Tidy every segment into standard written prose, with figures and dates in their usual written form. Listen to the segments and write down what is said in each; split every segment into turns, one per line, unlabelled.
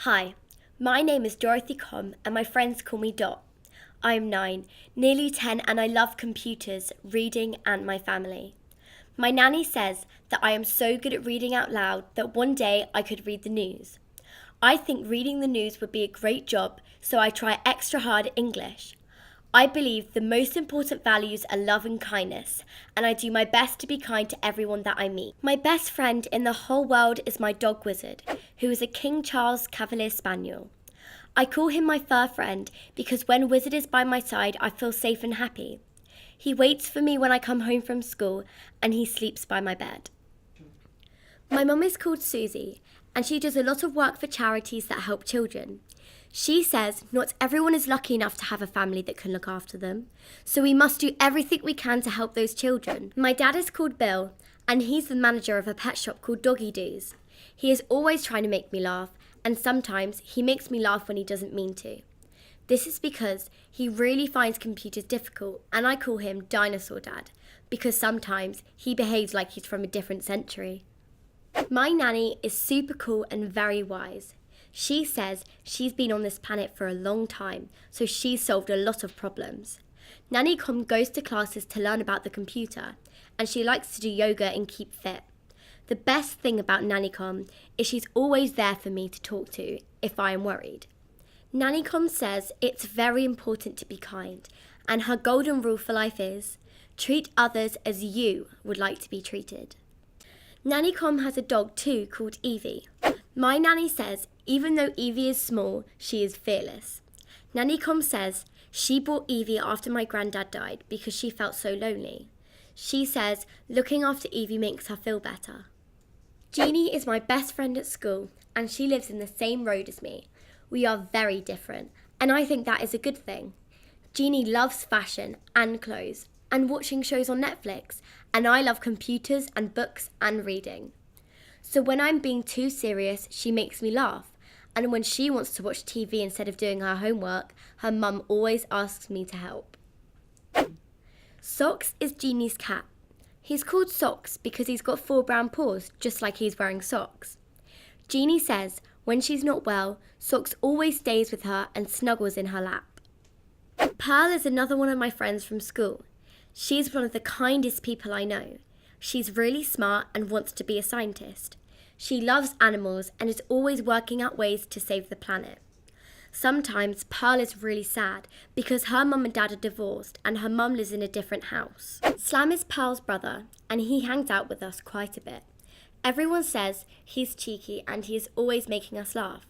Hi, my name is Dorothy Com and my friends call me Dot. I am 9, nearly 10 and I love computers, reading and my family. My nanny says that I am so good at reading out loud that one day I could read the news. I think reading the news would be a great job, so I try extra hard at English. I believe the most important values are love and kindness, and I do my best to be kind to everyone that I meet. My best friend in the whole world is my dog Wizard, who is a King Charles Cavalier Spaniel. I call him my fur friend because when Wizard is by my side, I feel safe and happy. He waits for me when I come home from school, and he sleeps by my bed. My mum is called Susie, and she does a lot of work for charities that help children. She says not everyone is lucky enough to have a family that can look after them, so we must do everything we can to help those children. My dad is called Bill, and he's the manager of a pet shop called Doggy Doos. He is always trying to make me laugh, and sometimes he makes me laugh when he doesn't mean to. This is because he really finds computers difficult, and I call him Dinosaur Dad, because sometimes he behaves like he's from a different century. My nanny is super cool and very wise. She says she's been on this planet for a long time, so she's solved a lot of problems. Nanny Com goes to classes to learn about the computer, and she likes to do yoga and keep fit. The best thing about Nanny Com is she's always there for me to talk to if I am worried. Nanny Com says it's very important to be kind, and her golden rule for life is, treat others as you would like to be treated. Nanny Com has a dog too called Evie. My nanny says even though Evie is small, she is fearless. Nanny Com says she bought Evie after my granddad died because she felt so lonely. She says looking after Evie makes her feel better. Jeannie is my best friend at school and she lives in the same road as me. We are very different and I think that is a good thing. Jeannie loves fashion and clothes and watching shows on Netflix, and I love computers and books and reading. So when I'm being too serious, she makes me laugh. And when she wants to watch TV instead of doing her homework, her mum always asks me to help. Socks is Jeannie's cat. He's called Socks because he's got 4 brown paws, just like he's wearing socks. Jeannie says when she's not well, Socks always stays with her and snuggles in her lap. Pearl is another one of my friends from school. She's one of the kindest people I know. She's really smart and wants to be a scientist. She loves animals and is always working out ways to save the planet. Sometimes Pearl is really sad because her mum and dad are divorced and her mum lives in a different house. Slam is Pearl's brother and he hangs out with us quite a bit. Everyone says he's cheeky and he is always making us laugh.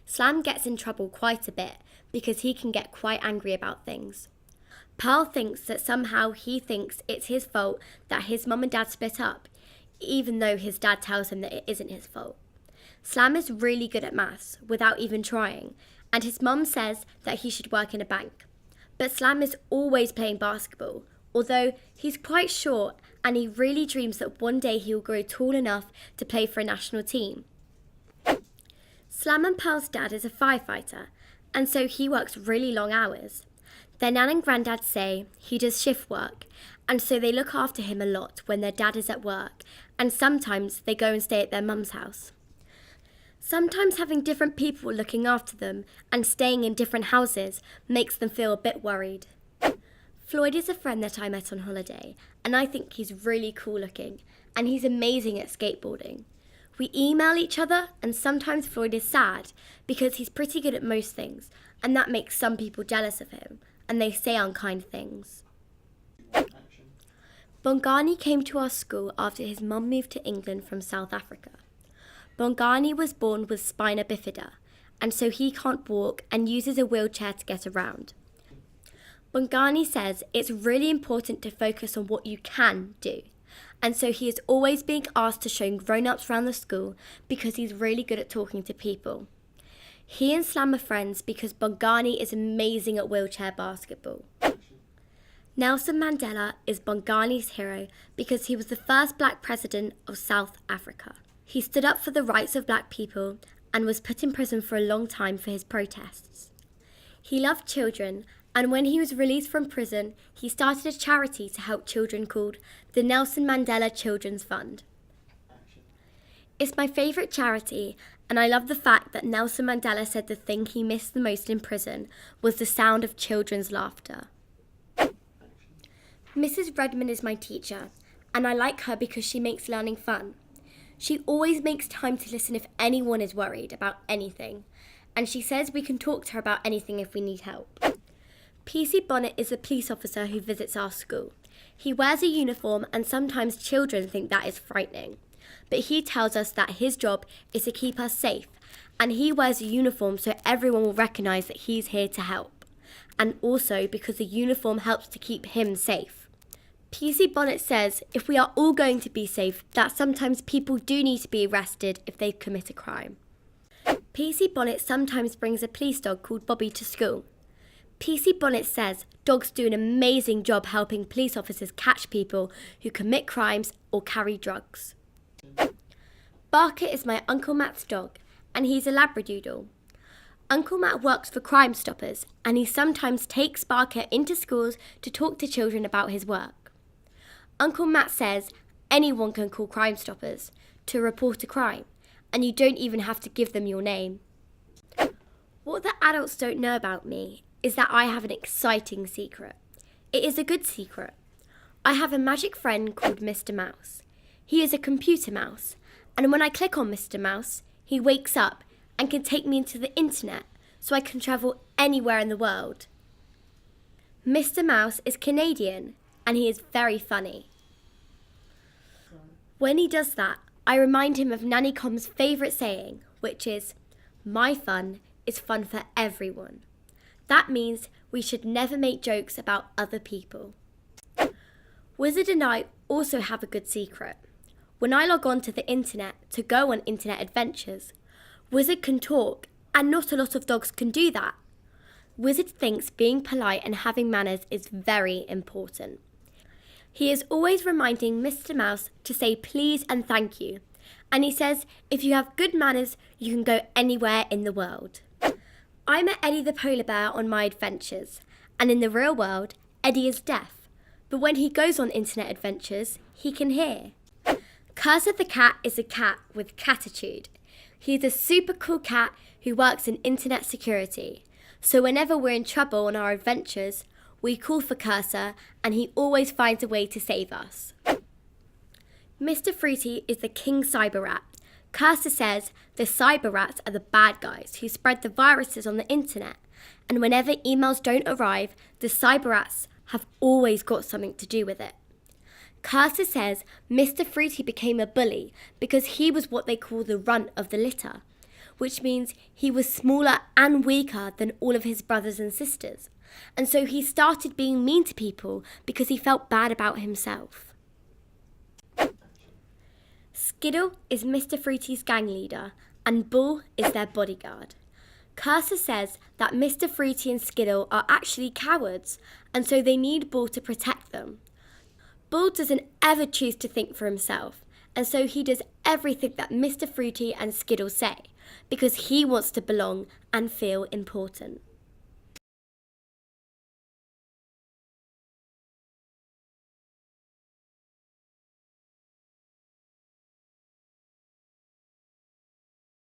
Slam gets in trouble quite a bit because he can get quite angry about things. Pearl thinks that somehow he thinks it's his fault that his mum and dad split up, even though his dad tells him that it isn't his fault. Slam is really good at maths, without even trying, and his mum says that he should work in a bank. But Slam is always playing basketball, although he's quite short and he really dreams that one day he will grow tall enough to play for a national team. Slam and Pearl's dad is a firefighter, and so he works really long hours. Their nan and granddad say he does shift work, and so they look after him a lot when their dad is at work, and sometimes they go and stay at their mum's house. Sometimes having different people looking after them and staying in different houses makes them feel a bit worried. Floyd is a friend that I met on holiday, and I think he's really cool looking, and he's amazing at skateboarding. We email each other, and sometimes Floyd is sad because he's pretty good at most things, and that makes some people jealous of him, and they say unkind things. Bongani came to our school after his mum moved to England from South Africa. Bongani was born with spina bifida, and so he can't walk and uses a wheelchair to get around. Bongani says it's really important to focus on what you can do, and so he is always being asked to show grown-ups around the school because he's really good at talking to people. He and Slam are friends because Bongani is amazing at wheelchair basketball. Nelson Mandela is Bongani's hero because he was the first black president of South Africa. He stood up for the rights of black people and was put in prison for a long time for his protests. He loved children, and when he was released from prison, he started a charity to help children called the Nelson Mandela Children's Fund. It's my favourite charity, And I love the fact that Nelson Mandela said the thing he missed the most in prison was the sound of children's laughter. Mrs. Redmond is my teacher, and I like her because she makes learning fun. She always makes time to listen if anyone is worried about anything, and she says we can talk to her about anything if we need help. PC Bonnet is a police officer who visits our school. He wears a uniform and sometimes children think that is frightening. But he tells us that his job is to keep us safe, and he wears a uniform so everyone will recognise that he's here to help, and also because the uniform helps to keep him safe. PC Bonnet says if we are all going to be safe, that sometimes people do need to be arrested if they commit a crime. PC Bonnet sometimes brings a police dog called Bobby to school. PC Bonnet says dogs do an amazing job helping police officers catch people who commit crimes or carry drugs. Barker is my Uncle Matt's dog, and he's a Labradoodle. Uncle Matt works for Crime Stoppers, and he sometimes takes Barker into schools to talk to children about his work. Uncle Matt says anyone can call Crime Stoppers to report a crime, and you don't even have to give them your name. What the adults don't know about me is that I have an exciting secret. It is a good secret. I have a magic friend called Mr. Mouse. He is a computer mouse, and when I click on Mr. Mouse, he wakes up and can take me into the internet so I can travel anywhere in the world. Mr. Mouse is Canadian, and he is very funny. When he does that, I remind him of Nanny Com's favourite saying, which is, "My fun is fun for everyone." That means we should never make jokes about other people. Wizard and I also have a good secret. When I log on to the internet to go on internet adventures, Wizard can talk, and not a lot of dogs can do that. Wizard thinks being polite and having manners is very important. He is always reminding Mr. Mouse to say please and thank you, and he says if you have good manners, you can go anywhere in the world. I met Eddie the polar bear on my adventures, and in the real world, Eddie is deaf, but when he goes on internet adventures, he can hear. Cursor the cat is a cat with catitude. He is a super cool cat who works in internet security, so whenever we're in trouble on our adventures, we call for Cursor, and he always finds a way to save us. Mr. Fruity is the king cyber rat. Cursor says the cyber rats are the bad guys who spread the viruses on the internet, and whenever emails don't arrive, the cyber rats have always got something to do with it. Cursor says Mr. Fruity became a bully because he was what they call the runt of the litter, which means he was smaller and weaker than all of his brothers and sisters. And so he started being mean to people because he felt bad about himself. Skiddle is Mr. Fruity's gang leader, and Bull is their bodyguard. Cursor says that Mr. Fruity and Skiddle are actually cowards, and so they need Bull to protect them. Bull doesn't ever choose to think for himself, and so he does everything that Mr. Fruity and Skiddle say, because he wants to belong and feel important.